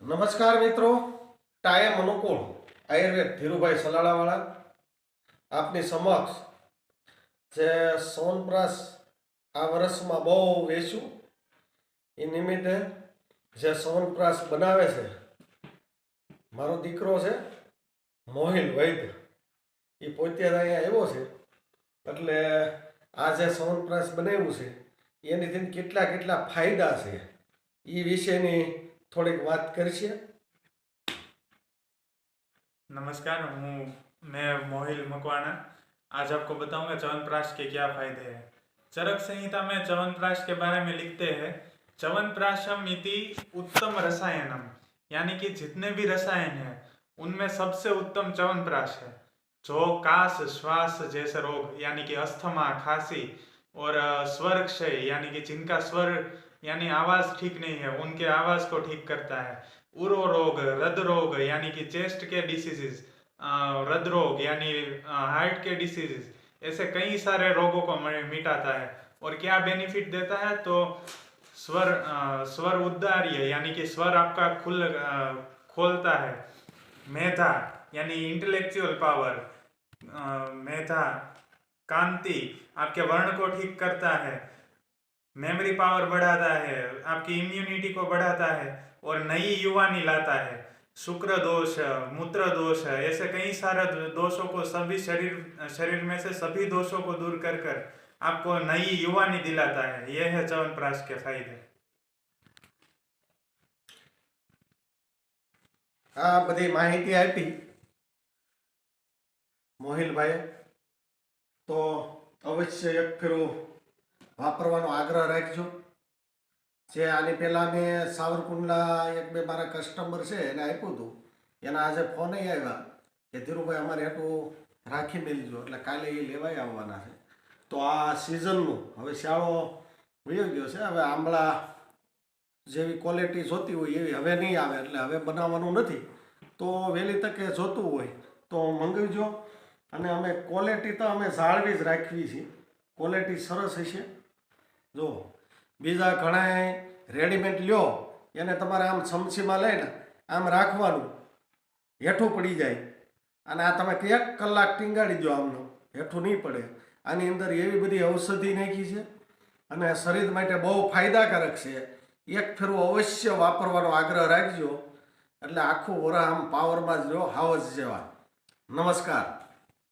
નમસ્કાર મિત્રો, ટાયમ અનુકૂળ આયુર્વેદ ધીરુભાઈ સલાળાવાળા આપની સમક્ષ જે સોનપ્રાસ આ વર્ષમાં બહુ વેચ્યું એ નિમિત્તે જે સોનપ્રાસ બનાવે છે મારો દીકરો છે મોહિલ વૈદ્ય, એ પોતે અહીંયા આવ્યો છે. એટલે આ જે સોનપ્રાસ બનાવ્યું છે એનીથી કેટલા કેટલા ફાયદા છે એ વિશેની થોડીક વાત કરશે. नमस्कार, मैं मोहिल मकवाना. आज आपको बताऊंगा च्यवनप्राश के क्या फायदे हैं. चरक संहिता में च्यवनप्राश के बारे में लिखते हैं, च्यवनप्राशम इति उत्तम रसायनम, यानी कि जितने भी रसायन हैं उनमें सबसे उत्तम च्यवनप्राश है. जो काश श्वास जैसे रोग यानी कि अस्थमा, खांसी और स्वर क्षय यानी कि जिनका स्वर यानी आवाज ठीक नहीं है उनके आवाज को ठीक करता है. उरो रोग, हृदय रोग यानी कि चेस्ट के डिसीजेस, हृदय रोग यानी हार्ट के डिसीजेस, ऐसे कई सारे रोगों को मिटाता है. और क्या बेनिफिट देता है तो स्वर उद्धार्य यानी कि स्वर आपका खोलता है. मेधा यानी इंटेलेक्चुअल पावर, मेधा कांति आपके वर्ण को ठीक करता है. मेमोरी पावर बढ़ाता है, आपकी इम्यूनिटी को बढ़ाता है और नई युवानी लाता है. शुक्र दोष, मूत्र दोष, ऐसे कई सारे दोषों को सभी शरीर में से सभी दोषों को दूर कर कर आपको नई युवानी दिलाता है. यह है च्यवनप्राश के फायदे. આ બધી માહિતી આપી મોહિલભાઈ, તો અવશ્ય એક ફેરું વાપરવાનો આગ્રહ રાખજો. જે આની પહેલાં મેં સાવરકુંડલા એક બે મારા કસ્ટમર છે એને આપ્યું હતું, એના આજે ફોન આવ્યા કે ધીરુભાઈ અમારે એટલું રાખી મેળજો, એટલે કાલે એ લેવાય આવવાના છે. તો આ સિઝનનું હવે શિયાળો વયો ગયો છે, હવે આંબળા જેવી ક્વોલિટી જોતી હોય એવી હવે નહીં આવે, એટલે હવે બનાવવાનું નથી. તો વહેલી તકે જોતું હોય તો મંગાવજો. અને અમે ક્વોલિટી તો અમે જાળવી જ રાખવી છે, ક્વોલિટી સરસ હશે. જો બીજા ઘણા રેડીમેડ લ્યો એને તમારે આમ ચમચીમાં લઈને આમ રાખવાનું, હેઠું પડી જાય, અને આ તમે 1 કલાક ટીંગાડી દો, આમનું હેઠું નહીં પડે. આની અંદર એવી બધી ઔષધિ નાખી છે અને શરીર માટે બહુ ફાયદાકારક છે. એક ફેરું અવશ્ય વાપરવાનો આગ્રહ રાખજો, એટલે આખું વરસ આમ પાવરમાં જ રહ્યો, હાવજ જેવા. નમસ્કાર.